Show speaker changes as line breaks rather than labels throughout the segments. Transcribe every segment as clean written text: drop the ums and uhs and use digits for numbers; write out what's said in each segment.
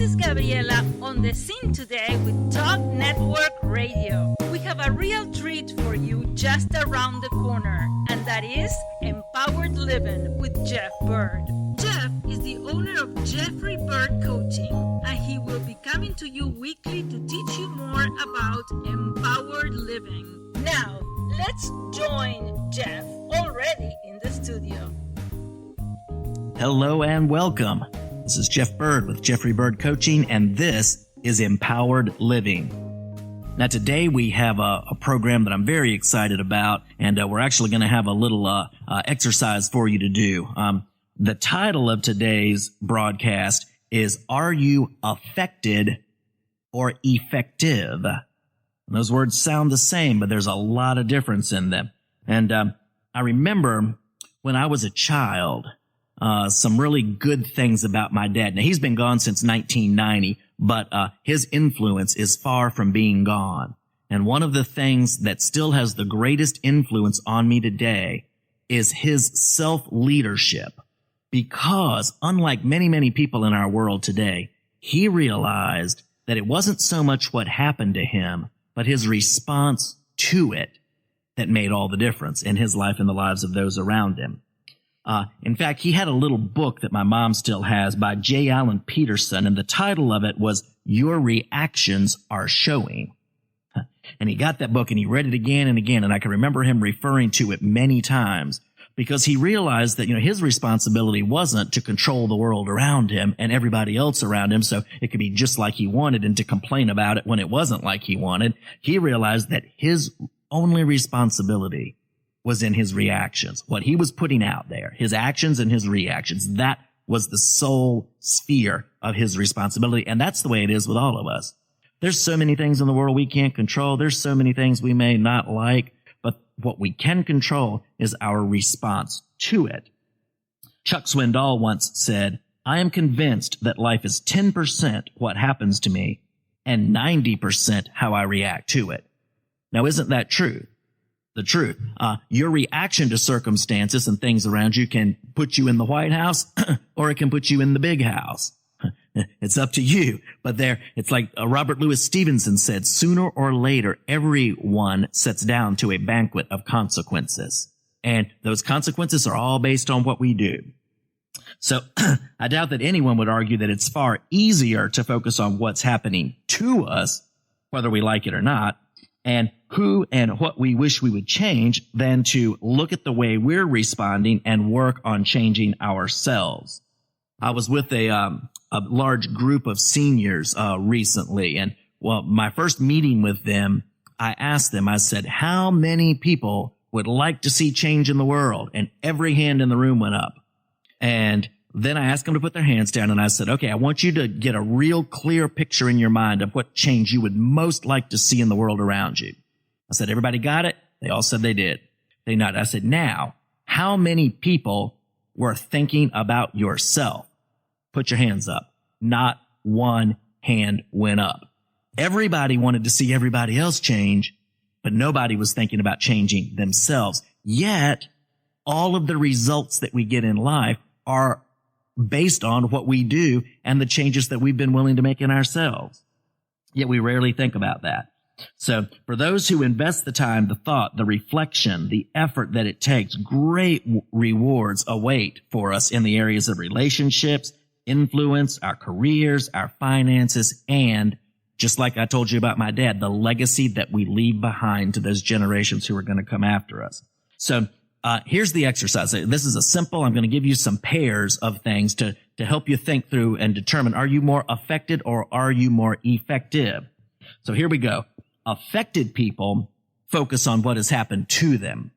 is Gabriela on the scene today with Talk Network Radio. We have a real treat for you just around the corner, and that is Empowered Living with Jeff Byrd. Jeff is the owner of Jeffrey Byrd Coaching, and he will be coming to you weekly to teach you more about empowered living. Now, let's join Jeff already in the studio.
Hello and welcome. This is Jeff Byrd with Jeffrey Byrd Coaching, and this is Empowered Living. Now, today we have a program that I'm very excited about, and we're actually going to have a little exercise for you to do. The title of today's broadcast is, Are You Affected or Effective? And those words sound the same, but there's a lot of difference in them. And I remember when I was a child, some really good things about my dad. Now, he's been gone since 1990, but his influence is far from being gone. And one of the things that still has the greatest influence on me today is his self-leadership. Because, unlike many, many people in our world today, he realized that it wasn't so much what happened to him, but his response to it that made all the difference in his life and the lives of those around him. In fact, he had a little book that my mom still has by J. Allen Peterson, and the title of it was Your Reactions Are Showing. And he got that book and he read it again and again, and I can remember him referring to it many times because he realized that, his responsibility wasn't to control the world around him and everybody else around him so it could be just like he wanted and to complain about it when it wasn't like he wanted. He realized that his only responsibility was in his reactions, what he was putting out there, his actions and his reactions. That was the sole sphere of his responsibility. And that's the way it is with all of us. There's so many things in the world we can't control. There's so many things we may not like, but what we can control is our response to it. Chuck Swindoll once said, I am convinced that life is 10% what happens to me and 90% how I react to it. Now, isn't that true? The truth. Your reaction to circumstances and things around you can put you in the White House or it can put you in the big house. It's up to you. But it's like Robert Louis Stevenson said, sooner or later, everyone sits down to a banquet of consequences. And those consequences are all based on what we do. So I doubt that anyone would argue that it's far easier to focus on what's happening to us, whether we like it or not, and who and what we wish we would change than to look at the way we're responding and work on changing ourselves. I was with a large group of seniors recently, and my first meeting with them, I asked them, I said, how many people would like to see change in the world? And every hand in the room went up. And then I asked them to put their hands down, and I said, okay, I want you to get a real clear picture in your mind of what change you would most like to see in the world around you. I said, everybody got it? They all said they did. They nodded. I said, now, how many people were thinking about yourself? Put your hands up. Not one hand went up. Everybody wanted to see everybody else change, but nobody was thinking about changing themselves. Yet, all of the results that we get in life are based on what we do and the changes that we've been willing to make in ourselves. Yet we rarely think about that. So for those who invest the time, the thought, the reflection, the effort that it takes, great rewards await for us in the areas of relationships, influence, our careers, our finances, and just like I told you about my dad, the legacy that we leave behind to those generations who are going to come after us. So here's the exercise. This is a simple, I'm going to give you some pairs of things to help you think through and determine, are you more affected or are you more effective? So here we go. Affected people focus on what has happened to them.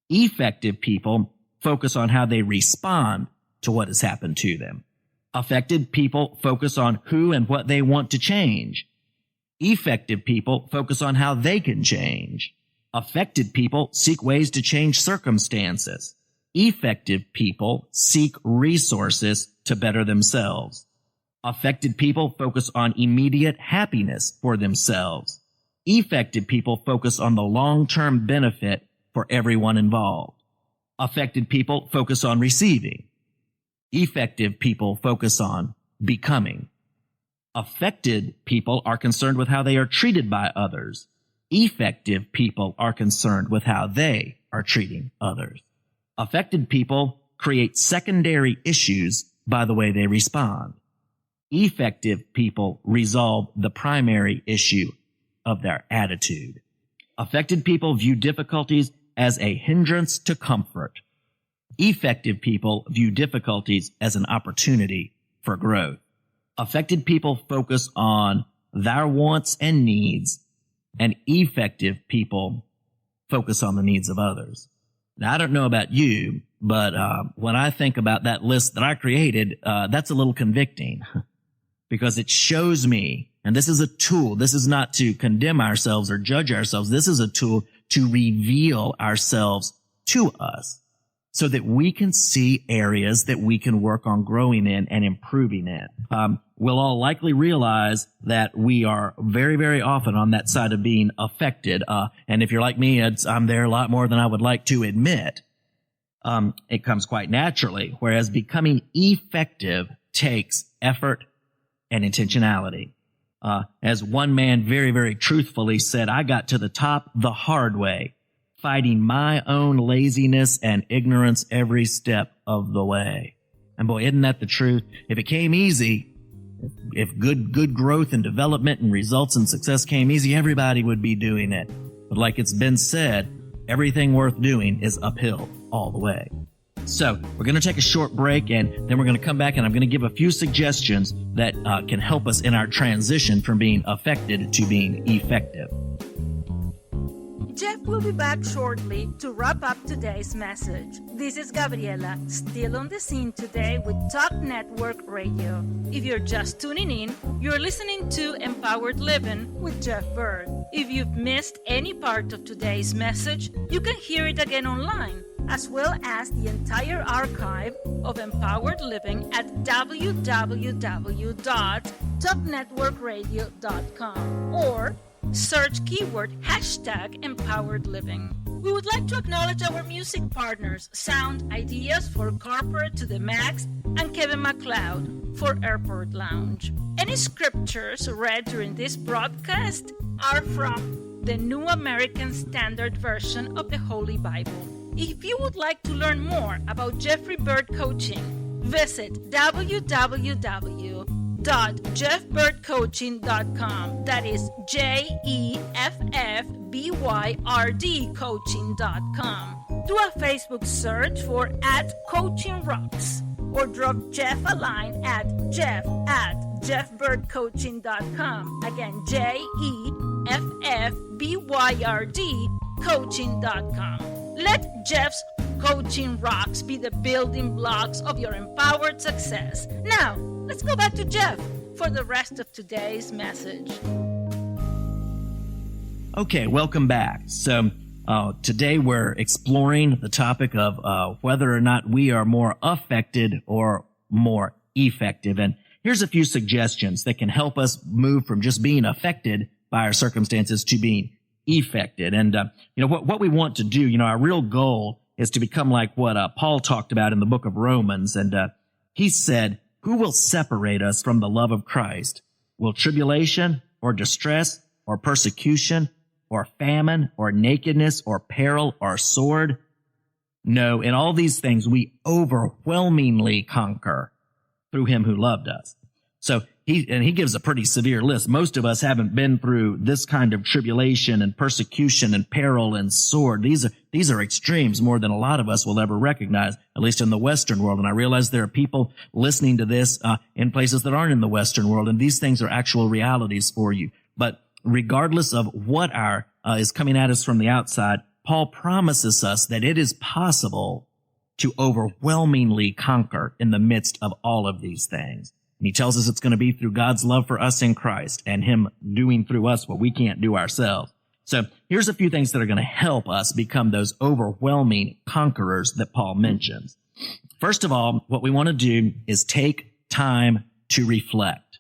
Effective people focus on how they respond to what has happened to them. Affected people focus on who and what they want to change. Effective people focus on how they can change. Affected people seek ways to change circumstances. Effective people seek resources to better themselves. Affected people focus on immediate happiness for themselves. Effective people focus on the long-term benefit for everyone involved. Affected people focus on receiving. Effective people focus on becoming. Affected people are concerned with how they are treated by others. Effective people are concerned with how they are treating others. Affected people create secondary issues by the way they respond. Effective people resolve the primary issue of their attitude. Affected people view difficulties as a hindrance to comfort. Effective people view difficulties as an opportunity for growth. Affected people focus on their wants and needs, and effective people focus on the needs of others. Now, I don't know about you, but when I think about that list that I created, that's a little convicting because it shows me, and this is a tool. This is not to condemn ourselves or judge ourselves. This is a tool to reveal ourselves to us so that we can see areas that we can work on growing in and improving in. We'll all likely realize that we are very, very often on that side of being affected. And if you're like me, I'm there a lot more than I would like to admit. It comes quite naturally, whereas becoming effective takes effort and intentionality. As one man very, very truthfully said, I got to the top the hard way, fighting my own laziness and ignorance every step of the way. And boy, isn't that the truth? If it came easy, if good growth and development and results and success came easy, everybody would be doing it. But like it's been said, everything worth doing is uphill all the way. So we're going to take a short break, and then we're going to come back, and I'm going to give a few suggestions that can help us in our transition from being affected to being effective.
Jeff will be back shortly to wrap up today's message. This is Gabriela, still on the scene today with Talk Network Radio. If you're just tuning in, you're listening to Empowered Living with Jeff Byrd. If you've missed any part of today's message, you can hear it again online, as well as the entire archive of Empowered Living at www.talknetworkradio.com or search keyword #Empowered Living. We would like to acknowledge our music partners, Sound Ideas for Corporate to the Max, and Kevin MacLeod for Airport Lounge. Any scriptures read during this broadcast are from the New American Standard Version of the Holy Bible. If you would like to learn more about Jeffrey Byrd Coaching, visit www.jeffbyrdcoaching.com. That is JEFFBYRD coaching.com. Do a Facebook search for @CoachingRocks or drop Jeff a line at jeff@jeffbyrdcoaching.com. Again, JEFFBYRD coaching.com. Let Jeff's Coaching Rocks be the building blocks of your empowered success. Now, let's go back to Jeff for the rest of today's message.
Okay, welcome back. So today we're exploring the topic of whether or not we are more affected or more effective. And here's a few suggestions that can help us move from just being affected by our circumstances to being effected. And what we want to do, our real goal is to become like what Paul talked about in the book of Romans. And he said, who will separate us from the love of Christ? Will tribulation or distress or persecution or famine or nakedness or peril or sword? No, in all these things we overwhelmingly conquer through him who loved us. So he gives a pretty severe list. Most of us haven't been through this kind of tribulation and persecution and peril and sword. These are extremes more than a lot of us will ever recognize, at least in the Western world. And I realize there are people listening to this in places that aren't in the Western world, and these things are actual realities for you. But regardless of what is coming at us from the outside, Paul promises us that it is possible to overwhelmingly conquer in the midst of all of these things. And he tells us it's going to be through God's love for us in Christ and him doing through us what we can't do ourselves. So here's a few things that are going to help us become those overwhelming conquerors that Paul mentions. First of all, what we want to do is take time to reflect.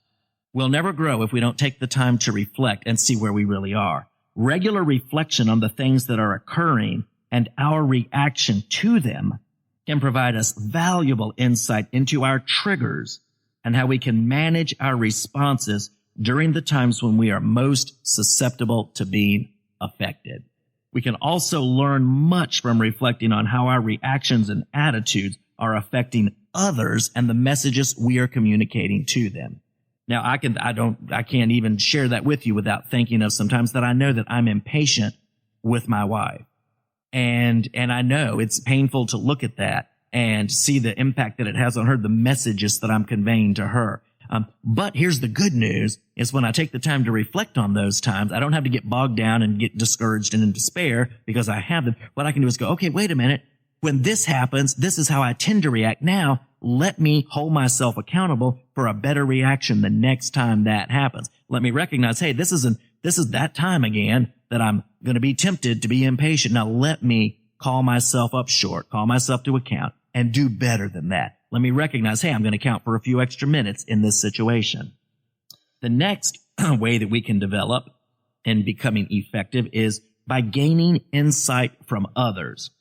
We'll never grow if we don't take the time to reflect and see where we really are. Regular reflection on the things that are occurring and our reaction to them can provide us valuable insight into our triggers, and how we can manage our responses during the times when we are most susceptible to being affected. We can also learn much from reflecting on how our reactions and attitudes are affecting others and the messages we are communicating to them. Now, I can't even share that with you without thinking of sometimes that I know that I'm impatient with my wife. And I know it's painful to look at that and see the impact that it has on her, the messages that I'm conveying to her. But here's the good news is when I take the time to reflect on those times, I don't have to get bogged down and get discouraged and in despair because I have them. What I can do is go, okay, wait a minute. When this happens, this is how I tend to react. Now, let me hold myself accountable for a better reaction the next time that happens. Let me recognize, hey, this is that time again that I'm going to be tempted to be impatient. Now, let me call myself up short, call myself to account, and do better than that. Let me recognize, hey, I'm going to count for a few extra minutes in this situation. The next way that we can develop in becoming effective is by gaining insight from others.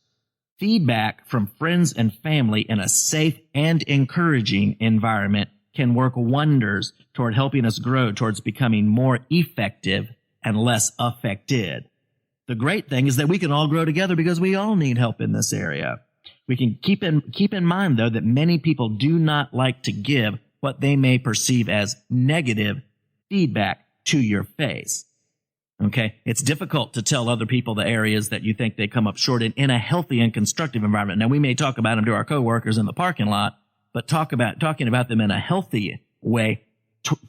Feedback from friends and family in a safe and encouraging environment can work wonders toward helping us grow towards becoming more effective and less affected. The great thing is that we can all grow together because we all need help in this area. We can keep in mind, though, that many people do not like to give what they may perceive as negative feedback to your face. Okay? It's difficult to tell other people the areas that you think they come up short in a healthy and constructive environment. Now, we may talk about them to our coworkers in the parking lot, but talking about them in a healthy way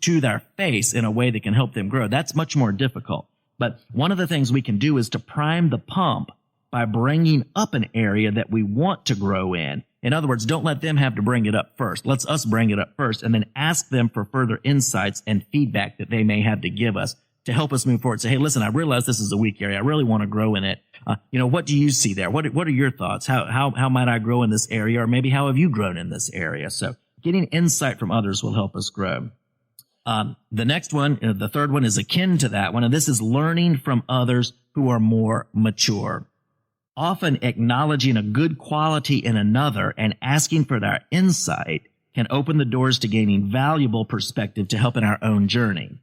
to their face in a way that can help them grow. That's much more difficult. But one of the things we can do is to prime the pump by bringing up an area that we want to grow in. In other words, don't let them have to bring it up first. Let's us bring it up first and then ask them for further insights and feedback that they may have to give us to help us move forward. Say, hey, listen, I realize this is a weak area. I really want to grow in it. What do you see there? What are your thoughts? How might I grow in this area? Or maybe how have you grown in this area? So getting insight from others will help us grow. The next one, the third one is akin to that one, and this is learning from others who are more mature. Often acknowledging a good quality in another and asking for their insight can open the doors to gaining valuable perspective to help in our own journey.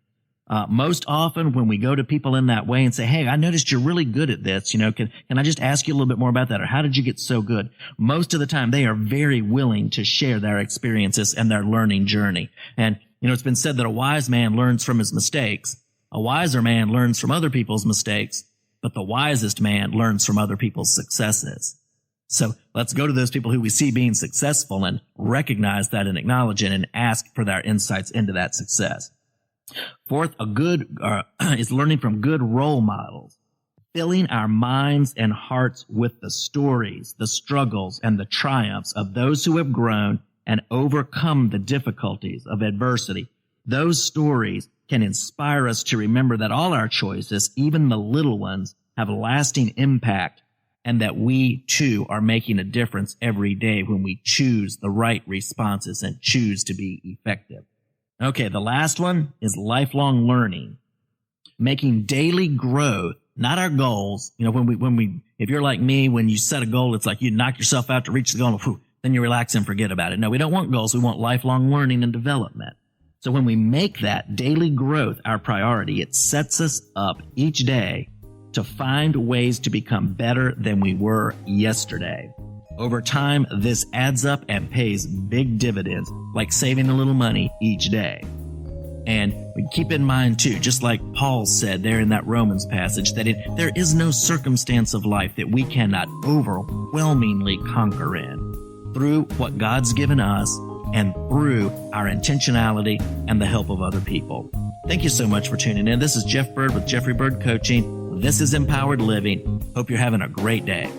Most often when we go to people in that way and say, hey, I noticed you're really good at this, can I just ask you a little bit more about that? Or how did you get so good? Most of the time they are very willing to share their experiences and their learning journey. And, it's been said that a wise man learns from his mistakes. A wiser man learns from other people's mistakes, but the wisest man learns from other people's successes. So let's go to those people who we see being successful and recognize that and acknowledge it and ask for their insights into that success. Fourth, is learning from good role models, filling our minds and hearts with the stories, the struggles, and the triumphs of those who have grown and overcome the difficulties of adversity. Those stories can inspire us to remember that all our choices, even the little ones, have a lasting impact and that we, too, are making a difference every day when we choose the right responses and choose to be effective. Okay, the last one is lifelong learning, making daily growth, not our goals. If you're like me, when you set a goal, it's like you knock yourself out to reach the goal, and then you relax and forget about it. No, we don't want goals. We want lifelong learning and development. So when we make that daily growth our priority, it sets us up each day to find ways to become better than we were yesterday. Over time, this adds up and pays big dividends, like saving a little money each day. And we keep in mind, too, just like Paul said there in that Romans passage, that there is no circumstance of life that we cannot overwhelmingly conquer in through what God's given us and through our intentionality and the help of other people. Thank you so much for tuning in. This is Jeff Byrd with Jeffrey Byrd Coaching. This is Empowered Living. Hope you're having a great day.